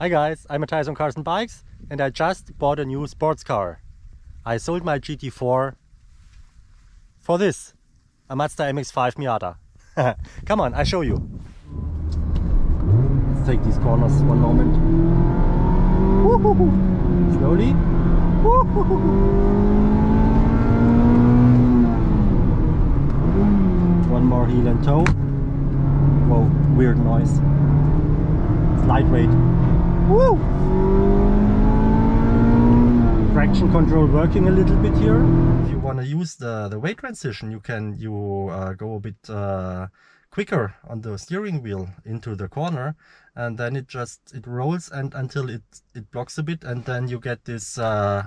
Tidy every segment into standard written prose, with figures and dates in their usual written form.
Hi guys, I'm Matthias on Cars and Bikes and I just bought a new sports car. I sold my GT4 for this, a Mazda MX5 Miata. Come on, I show you. Let's take these corners one moment. Slowly. One more heel and toe. Whoa, weird noise. It's lightweight. Woo! Traction control working a little bit here. If you want to use the weight transition, you can go a bit quicker on the steering wheel into the corner, and then it rolls and until it blocks a bit, and then you get this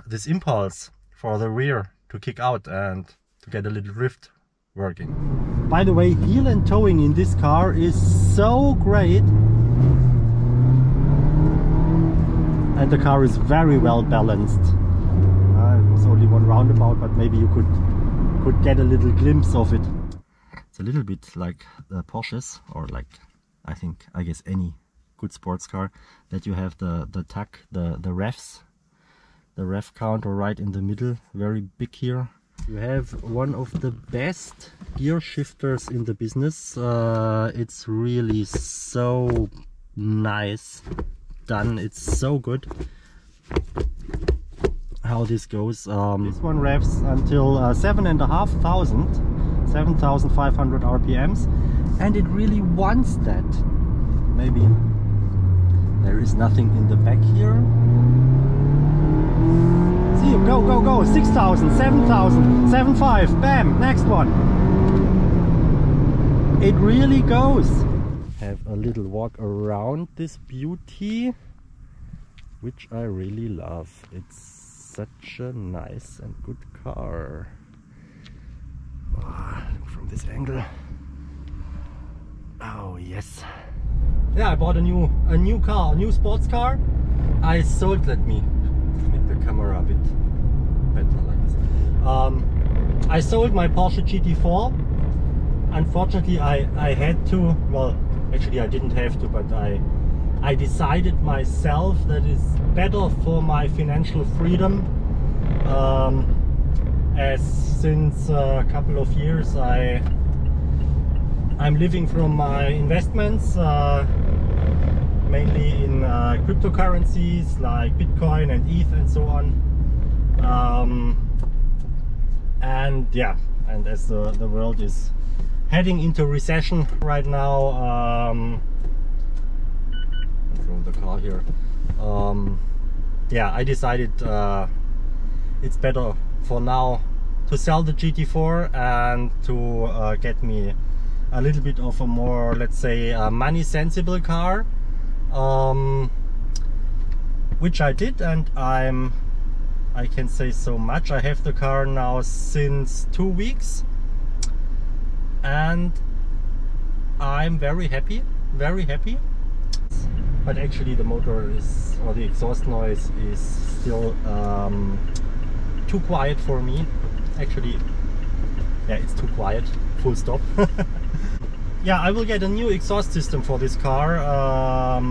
this impulse for the rear to kick out and to get a little drift working. By the way, heel and towing in this car is so great. And the car is very well balanced. It was only one roundabout, but maybe you could get a little glimpse of it. It's a little bit like the Porsches, or like I guess any good sports car, that you have the tach, the revs, the rev counter right in the middle, very big here. You have one of the best gear shifters in the business. It's really so nice done. It's so good how this goes. This one revs until 7,500 RPMs, and it really wants that. Maybe there is nothing in the back here. See, go 6,000, 7,000, 7,500, bam, next one. It really goes. Have a little walk around this beauty, which I really love. It's such a nice and good car. Look from this angle. Oh yes. Yeah, I bought a new car, a new sports car. I sold. Let me make the camera a bit better like this. I sold my Porsche GT4. Unfortunately, I had to. Well, actually I didn't have to, but I decided myself that it's better for my financial freedom, as since a couple of years I'm living from my investments, mainly in cryptocurrencies like Bitcoin and ETH and so on, and yeah, and as the world is heading into recession right now, from the car here, yeah, I decided it's better for now to sell the GT4 and to get me a little bit of a more, let's say, money sensible car, which I did, and I can say so much. I have the car now since 2 weeks. And I'm very happy, but actually the motor is, or the exhaust noise is still too quiet for me. Actually, yeah, it's too quiet, full stop. Yeah, I will get a new exhaust system for this car, a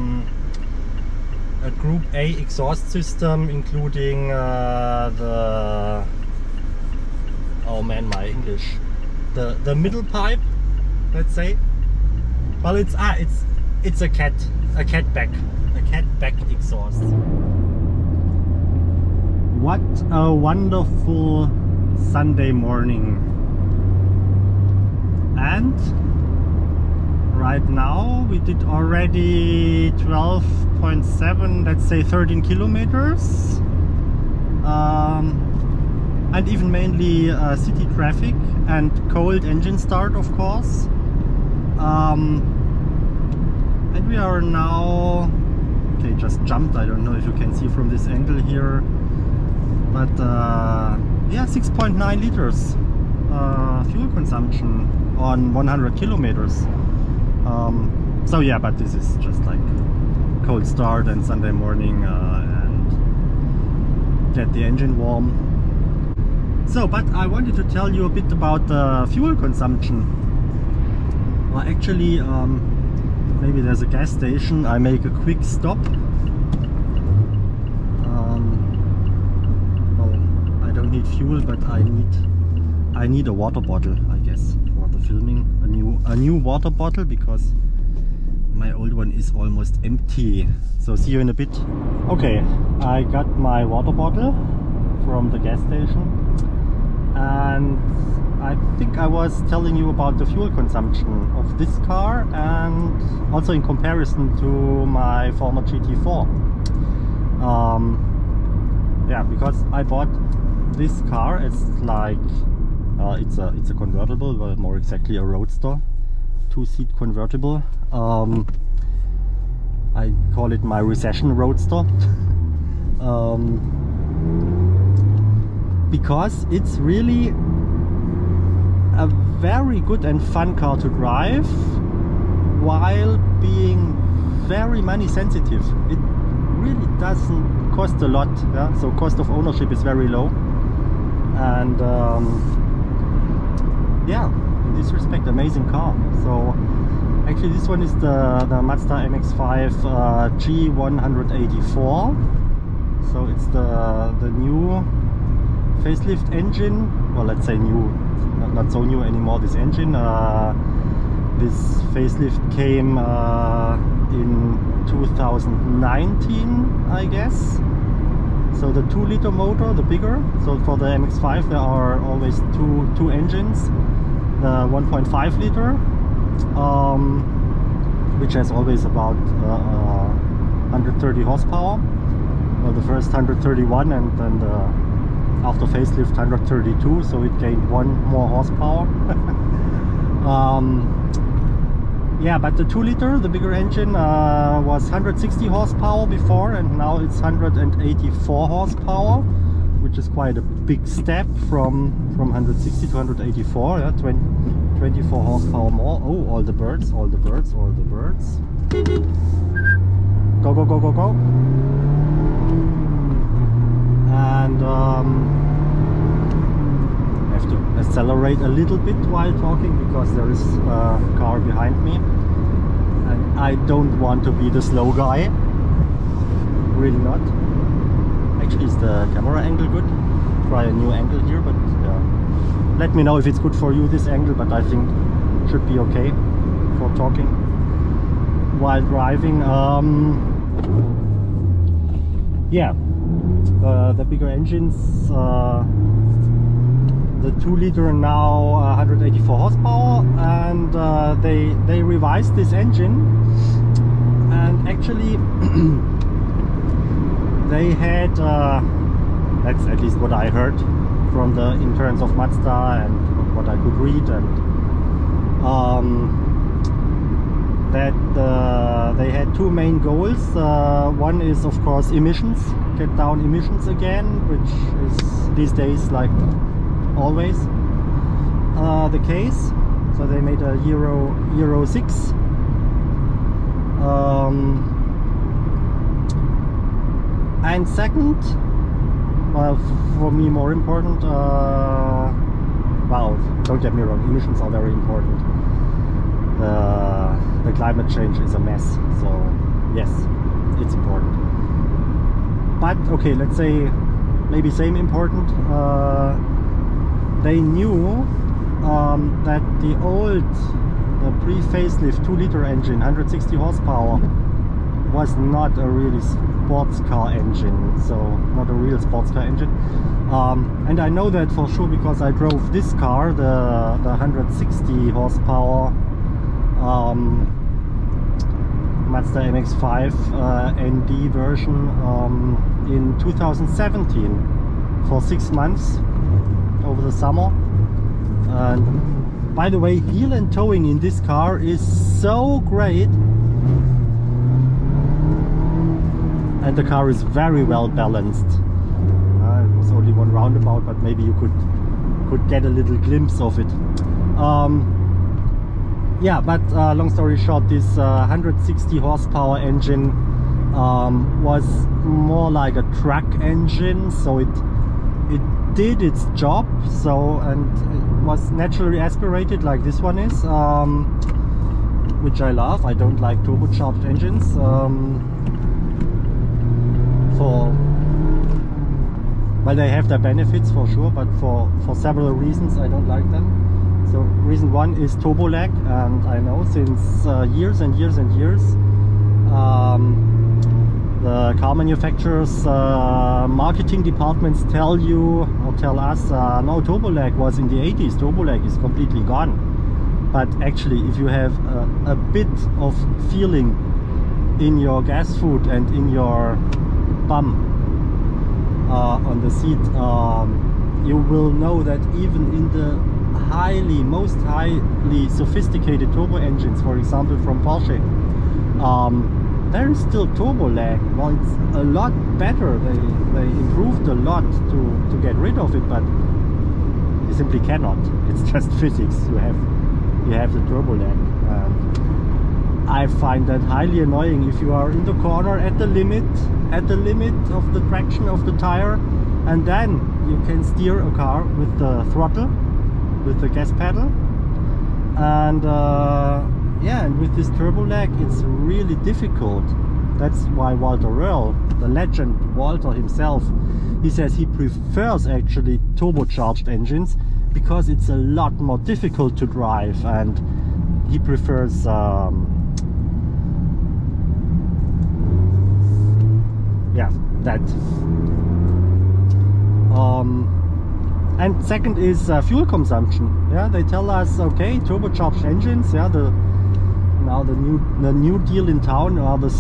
Group A exhaust system, including the, oh man, my English, the middle pipe, let's say. Well, it's a cat back exhaust. What a wonderful Sunday morning. And right now we did already 12.7, let's say 13 kilometers, and even mainly city traffic and cold engine start, of course. And we are now, okay, just jumped, I don't know if you can see from this angle here, but yeah, 6.9 liters fuel consumption on 100 kilometers. So yeah, but this is just like cold start and Sunday morning, and get the engine warm. So, but I wanted to tell you a bit about the fuel consumption. Well, actually, maybe there's a gas station. I make a quick stop need fuel, but I need a water bottle, I guess, for the filming. A new water bottle, because my old one is almost empty. So see you in a bit. Okay, I got my water bottle from the gas station, and I think I was telling you about the fuel consumption of this car, and also in comparison to my former GT4. Yeah, because I bought this car. It's like it's a convertible, but more exactly a roadster, two-seat convertible. I call it my recession roadster. Because it's really a very good and fun car to drive while being very money sensitive. It really doesn't cost a lot, yeah? So cost of ownership is very low, and yeah, in this respect, amazing car. So actually this one is the Mazda MX5 G184. So it's the new facelift engine. Well, let's say new, not so new anymore, this engine. This facelift came in 2019, I guess. So the 2-liter motor, the bigger. So for the MX5 there are always two engines. The 1.5 liter, which has always about 130 horsepower. Well, the first 131, and then after facelift 132, so it gained 1 more horsepower. Yeah, but the 2-liter, the bigger engine, was 160 horsepower before, and now it's 184 horsepower, which is quite a big step from 160 to 184. Yeah, 24 horsepower more. Oh, all the birds, all the birds, all the birds. Go, go, go, go, go. And I have to accelerate a little bit while talking, because there is a car behind me, and I don't want to be the slow guy. Really not. Actually, is the camera angle good? Try a new angle here, but yeah. Let me know if it's good for you, this angle, but I think it should be okay for talking while driving. Yeah, the bigger engines, the 2-liter now 184 horsepower, and they revised this engine, and actually they had, that's at least what I heard from the interns of Mazda and what I could read, and that they had 2 main goals. One is, of course, emissions, get down emissions again, which is these days like always the case. So they made a Euro 6. And second, well, for me more important, well, don't get me wrong, emissions are very important. The climate change is a mess, so yes, it's important. But okay, let's say maybe same important. They knew that the pre-facelift 2-liter engine, 160 horsepower, was not a really sports car engine, so not a real sports car engine. And I know that for sure because I drove this car, the 160 horsepower Mazda MX5 ND version in 2017 for 6 months over the summer. And by the way, heel and towing in this car is so great, and the car is very well balanced. It was only one roundabout, but maybe you could get a little glimpse of it. Yeah, but long story short, this 160 horsepower engine was more like a truck engine, so it did its job, so, and it was naturally aspirated like this one is, which I love. I don't like turbocharged engines. Well, they have their benefits for sure, but for several reasons I don't like them. So reason one is turbo lag, and I know since years and years and years the car manufacturers marketing departments tell you or tell us no, turbo lag was in the 80s, turbo lag is completely gone. But actually, if you have a bit of feeling in your gas foot and in your bum on the seat, you will know that even in the most highly sophisticated turbo engines, for example from Porsche, there is still turbo lag. Well, it's a lot better. They improved a lot to get rid of it, but you simply cannot. It's just physics. You have the turbo lag. I find that highly annoying if you are in the corner at the limit of the traction of the tire, and then you can steer a car with the throttle, with the gas pedal, and yeah, and with this turbo lag it's really difficult. That's why Walter Röhrl, the legend Walter himself, he says he prefers actually turbocharged engines because it's a lot more difficult to drive, and he prefers yeah, that. And second is fuel consumption. Yeah, they tell us, okay, turbocharged engines, yeah, now the new deal in town are the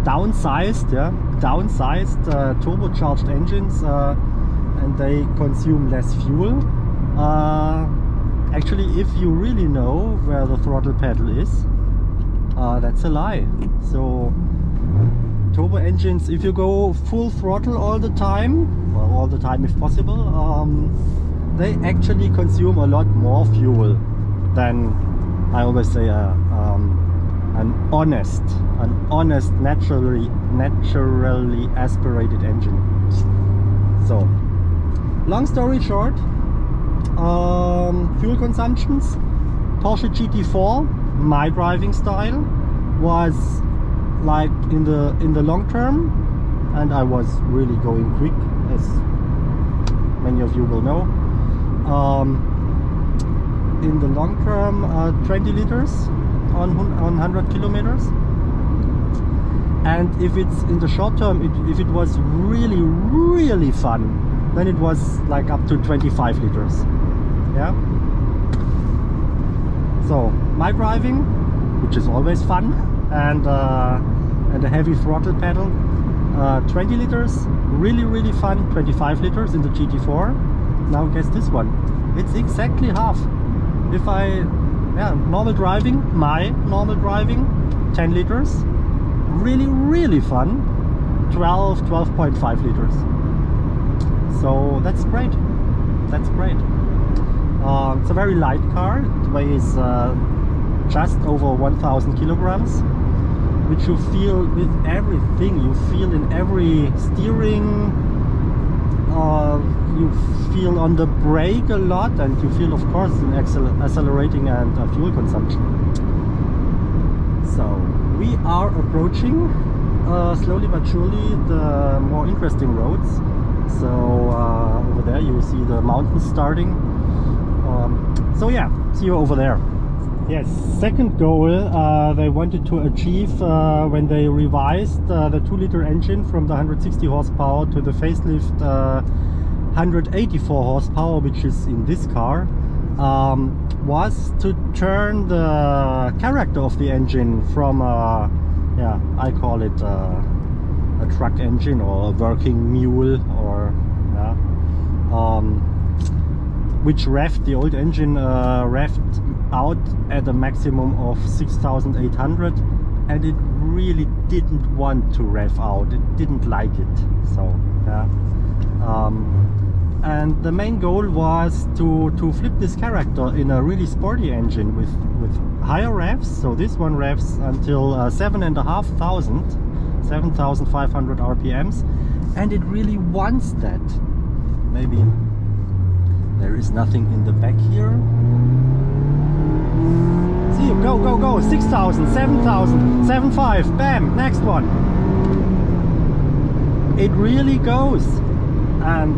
downsized turbocharged engines, and they consume less fuel. Actually, if you really know where the throttle pedal is, that's a lie. So turbo engines, if you go full throttle all the time, well, all the time if possible, they actually consume a lot more fuel than, I always say, an honest, naturally aspirated engine. So, long story short, fuel consumptions, Porsche GT4, my driving style, was like in the long term, and I was really going quick, as many of you will know. In the long term, 20 liters on 100 kilometers, and if it's in the short term, if it was really fun, then it was like up to 25 liters. Yeah. So my driving, which is always fun, and a heavy throttle pedal, 20 liters, really fun. 25 liters in the GT4. Now guess this one, it's exactly half. If normal driving, my normal driving, 10 liters, really fun, 12.5 liters. So that's great. It's a very light car. It weighs just over 1,000 kilograms, which you feel with everything. You feel in every steering, you feel on the brake a lot, and you feel of course in accelerating and fuel consumption. So we are approaching slowly but surely the more interesting roads. So over there you see the mountains starting. So yeah, see you over there. Yes, second goal they wanted to achieve when they revised the 2-liter engine from the 160 horsepower to the facelift 184 horsepower, which is in this car, was to turn the character of the engine from yeah, I call it a truck engine or a working mule, or yeah, which revved, the old engine revved out at a maximum of 6,800, and it really didn't want to rev out, it didn't like it. So yeah, and the main goal was to flip this character in a really sporty engine with higher revs. So this one revs until 7,500 RPMs, and it really wants that. Maybe there is nothing in the back here. See, go, 6,000, 7,000, 7,500, bam, next one. It really goes. And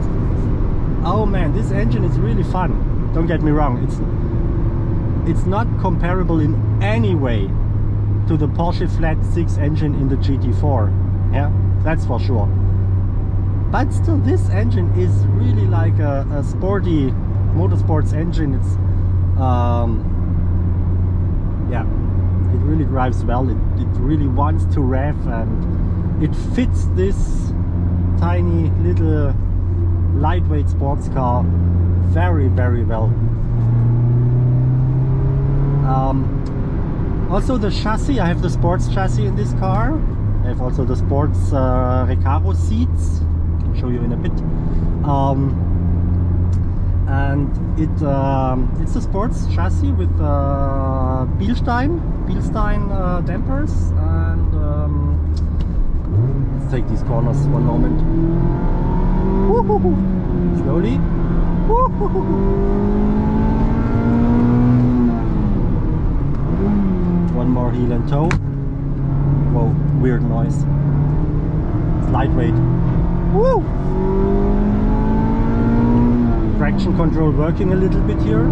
oh man, this engine is really fun. Don't get me wrong, it's not comparable in any way to the Porsche Flat 6 engine in the GT4. Yeah, that's for sure. But still, this engine is really like a sporty motorsports engine. It's yeah, it really drives well. It really wants to rev, and it fits this tiny little lightweight sports car very, very well. Also the chassis, I have the sports chassis in this car. I have also the sports Recaro seats. I'll show you in a bit. And it's a sports chassis with Bilstein dampers. And let's take these corners one moment. Slowly. One more heel and toe. Whoa, weird noise. It's lightweight. Woo! Traction control working a little bit here.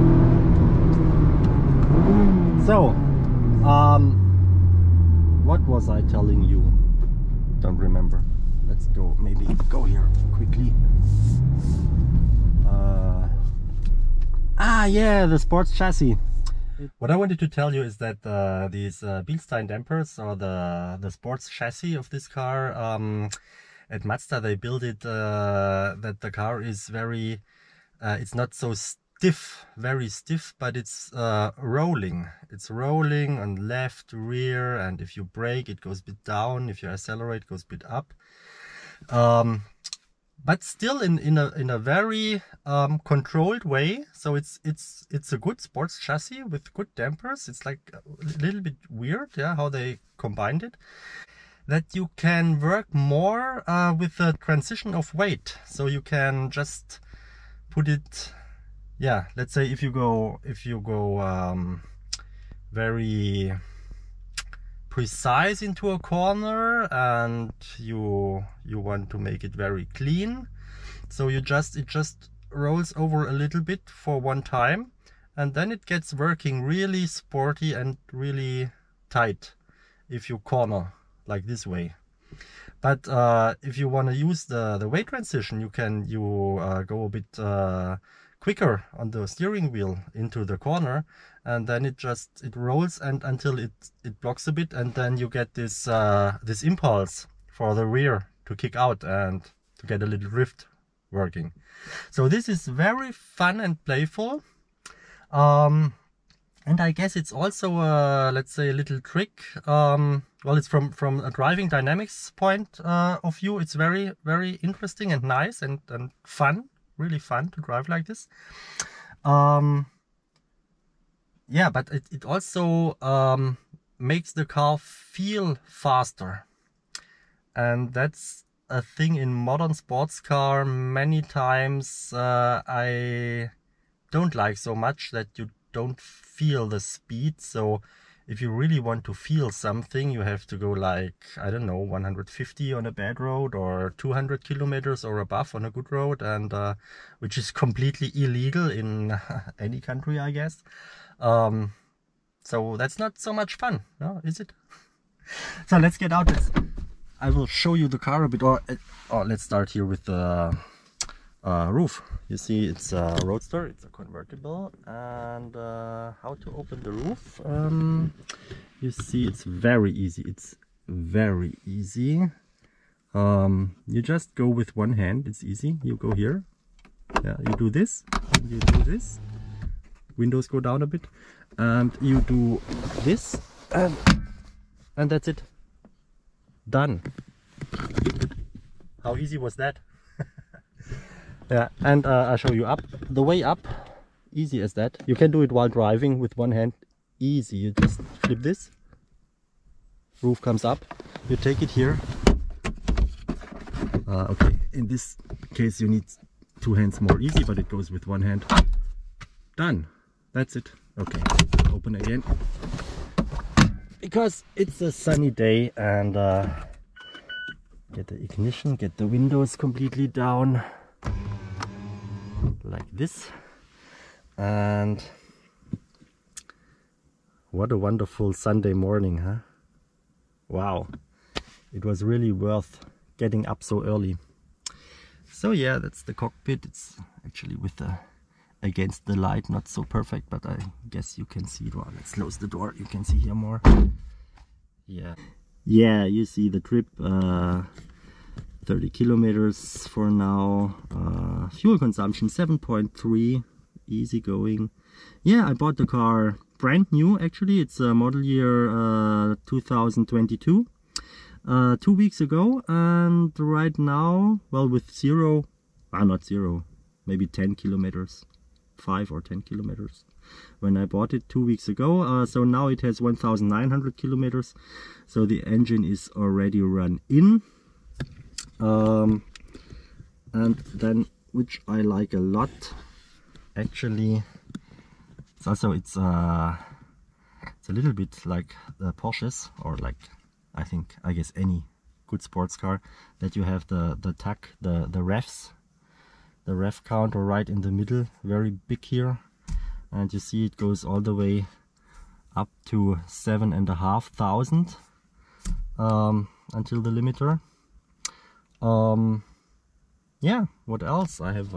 So, what was I telling you? Don't remember. Let's go, maybe go here quickly. Yeah, the sports chassis. What I wanted to tell you is that these Bilstein dampers, or the sports chassis of this car, at Mazda they built it that the car is very, it's not so stiff, very stiff, but it's rolling. It's rolling on left, rear, and if you brake it goes a bit down, if you accelerate it goes a bit up. But still in a very controlled way. So it's a good sports chassis with good dampers. It's like a little bit weird, yeah, how they combined it. That you can work more with the transition of weight. So you can just put it, yeah. Let's say if you go very precise into a corner and you want to make it very clean, so it just rolls over a little bit for one time, and then it gets working really sporty and really tight if you corner like this way. But if you want to use the weight transition, you go a bit quicker on the steering wheel into the corner, and then it rolls and until it blocks a bit, and then you get this this impulse for the rear to kick out and to get a little drift working. So this is very fun and playful. And I guess it's also let's say a little trick. Well, it's from a driving dynamics point of view. It's very, very interesting and nice and fun. Really fun to drive like this. Yeah, but it also makes the car feel faster, and that's a thing in modern sports car many times I don't like so much, that you don't feel the speed. So if you really want to feel something, you have to go like, I don't know, 150 on a bad road, or 200 kilometers or above on a good road, and which is completely illegal in any country, I guess. So that's not so much fun, no, is it? So let's get out. I will show you the car a bit, or let's start here with the roof. You see, it's a roadster, it's a convertible, and how to open the roof. You see, it's very easy. It's very easy. You just go with one hand. It's easy. You go here. Yeah, you do this. And you do this. Windows go down a bit, and you do this, and that's it. Done. How easy was that? Yeah, and I'll show you up. The way up, easy as that. You can do it while driving with one hand. Easy. You just flip this. Roof comes up. You take it here. Okay, in this case you need two hands, more easy, but it goes with one hand. Done. That's it. Okay, open again. Because it's a sunny day, and get the ignition, get the windows completely down. like this. And what a wonderful Sunday morning, huh? Wow, it was really worth getting up so early. So yeah, that's the cockpit. It's actually with the against the light, not so perfect, but I guess you can see it. Well, let's close the door, you can see here more. Yeah, you see the trip, 30 kilometers for now. Fuel consumption 7.3, easy going. Yeah, I bought the car brand new actually. It's a model year 2022, 2 weeks ago, and right now, well, with zero, not zero, maybe 10 kilometers, 5 or 10 kilometers when I bought it 2 weeks ago. So now it has 1,900 kilometers, so the engine is already run in. And then, which I like a lot actually, it's also it's a little bit like the Porsches, or like I guess any good sports car, that you have the tach, the revs, the rev counter right in the middle, very big here, and you see it goes all the way up to 7,500 until the limiter. Yeah, what else? I have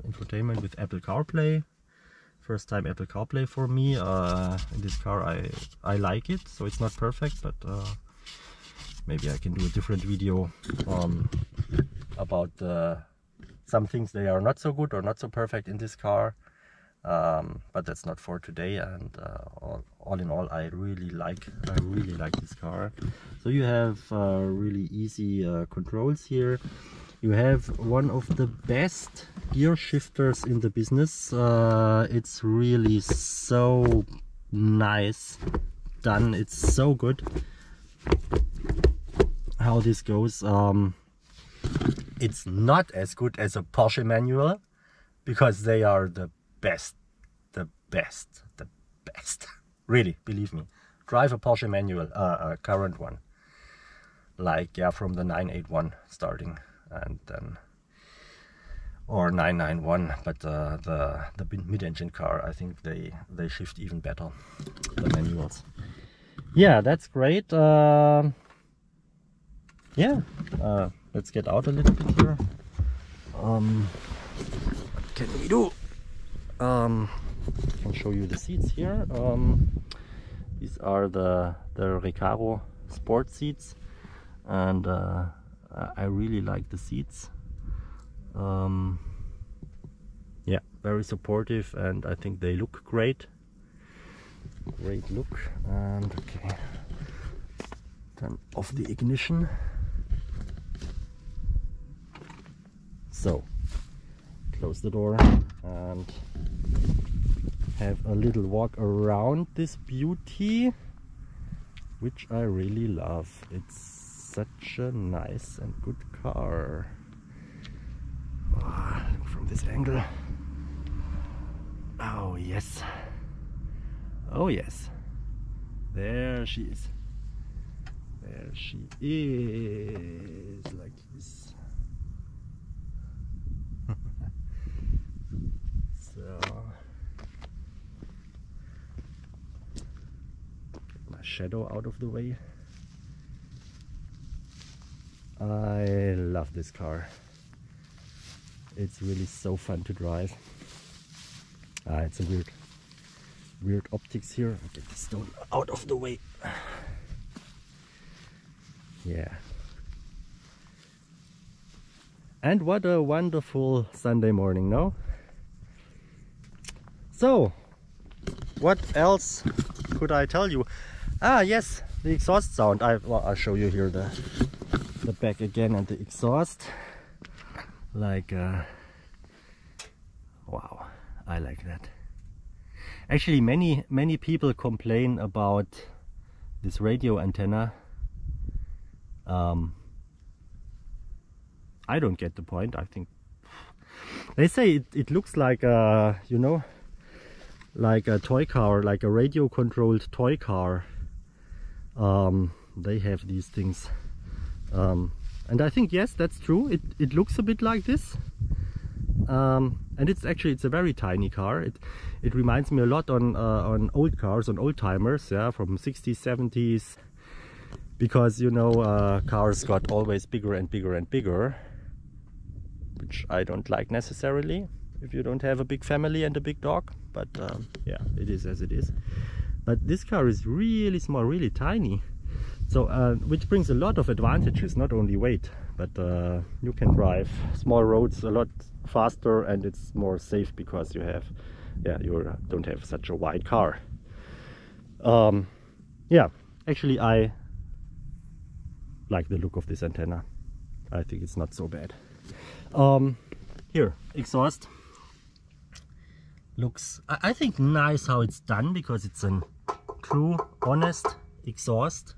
infotainment with Apple CarPlay. First time Apple CarPlay for me. In this car I like it, so it's not perfect, but maybe I can do a different video about some things they are not so good or not so perfect in this car. But that's not for today. And all in all, I really like this car. So you have really easy controls here. You have one of the best gear shifters in the business. It's really so nice done. It's so good how this goes. It's not as good as a Porsche manual, because they are the best. Really, believe me. Drive a Porsche manual, a current one, like, yeah, from the 981 starting, and then, or 991, but the mid-engine car, I think they shift even better, the manuals. Yeah, that's great. Yeah, let's get out a little bit here. What can we do? I can show you the seats here. These are the Recaro sport seats, and I really like the seats. Yeah, very supportive, and I think they look great. Great look. And okay, turn off the ignition. So close the door and have a little walk around this beauty, which I really love. It's such a nice and good car. Oh, look from this angle. Oh yes, oh yes, there she is. There she is, like this. So, get my shadow out of the way. I love this car. It's really so fun to drive. It's a weird optics here. I'll get this stone out of the way. Yeah. And what a wonderful Sunday morning, no? So, what else could I tell you? Yes, the exhaust sound. I'll show you here the back again and the exhaust. Like, wow, I like that. Actually, many people complain about this radio antenna. I don't get the point. I think they say it looks like a, you know, like a toy car, like a radio controlled toy car. They have these things, and I think yes, that's true. It looks a bit like this. and it's a very tiny car. It reminds me a lot on old cars, on old timers, yeah, from 60s, 70s, because you know, cars got always bigger and bigger and bigger, which I don't like necessarily if you don't have a big family and a big dog, but yeah, it is as it is. But this car is really small, really tiny, so which brings a lot of advantages, not only weight, but you can drive small roads a lot faster, and it's more safe because you have, yeah, you don't have such a wide car. Yeah, actually I like the look of this antenna. I think it's not so bad. Here, exhaust looks, I think, nice how it's done, because it's an true, honest exhaust.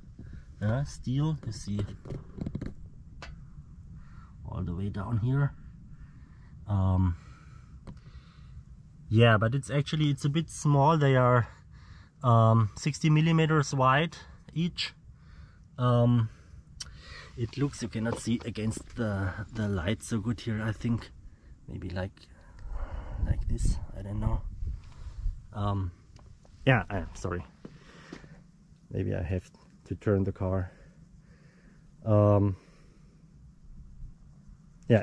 Steel, you see all the way down here. Yeah, but it's a bit small. They are 60 millimeters wide each. It looks, you cannot see against the light so good here. I think maybe like this, I don't know. Yeah, sorry, maybe I have to turn the car. Yeah,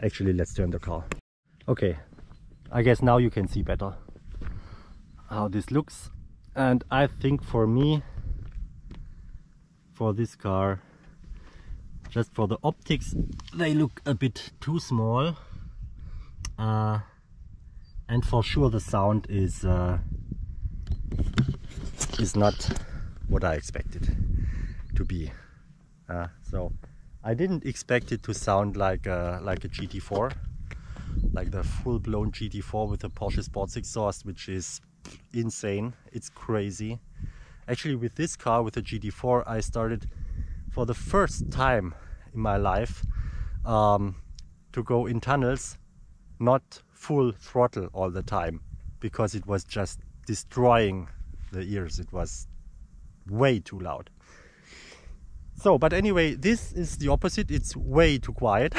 actually, let's turn the car. Okay, I guess now you can see better how this looks. And I think for me, for this car, just for the optics, they look a bit too small. And for sure the sound is not what I expected to be. So I didn't expect it to sound like a GT4, like the full-blown GT4 with a Porsche sports exhaust, which is insane. It's crazy. Actually, with this car, with the GT4, I started for the first time in my life to go in tunnels, not full throttle all the time, because it was just destroying the ears. It was way too loud. So, but anyway, this is the opposite. It's way too quiet.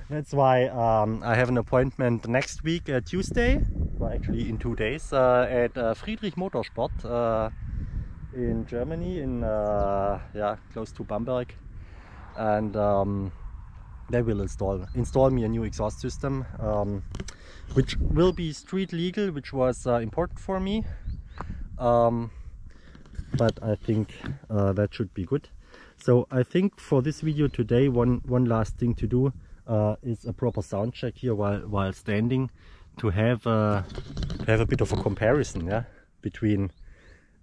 That's why I have an appointment next week, Tuesday, well, actually in 2 days, at Friedrich Motorsport in Germany, in yeah, close to Bamberg, and they will install me a new exhaust system, which will be street legal, which was important for me. But I think that should be good. So I think for this video today, one last thing to do is a proper sound check here while standing, to have a bit of a comparison, yeah, between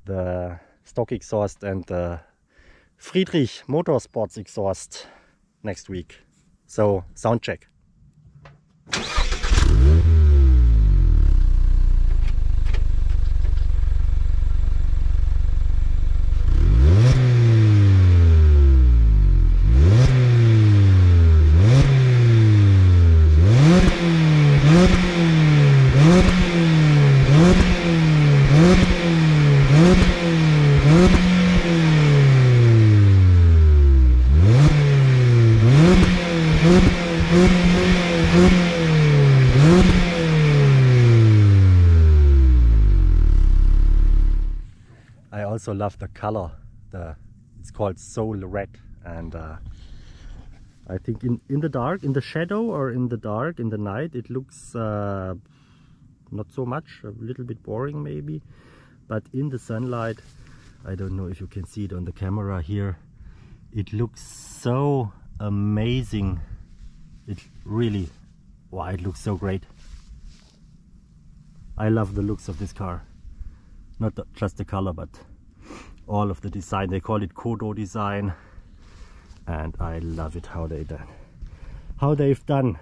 the stock exhaust and the Friedrich Motorsports exhaust next week. So sound check. I also love the color. It's called Soul Red, and I think in the dark, in the shadow, or in the dark, in the night, it looks not so much, a little bit boring maybe, but in the sunlight, I don't know if you can see it on the camera here, it looks so amazing. It really, wow, it looks so great. I love the looks of this car. Not just the color, but all of the design. They call it Kodo design, and I love it how they've done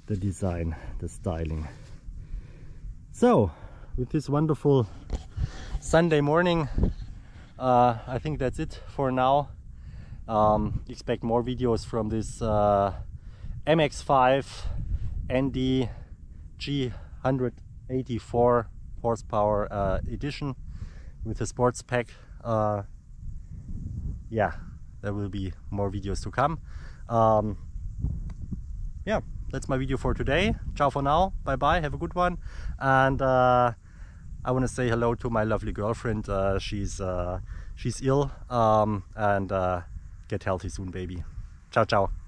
the design, the styling. So with this wonderful Sunday morning, I think that's it for now. Expect more videos from this MX5 ND G184 horsepower edition with the sports pack. Yeah, there will be more videos to come. Yeah, that's my video for today. Ciao for now, bye bye, have a good one. And I want to say hello to my lovely girlfriend. She's ill, and get healthy soon, baby. Ciao ciao.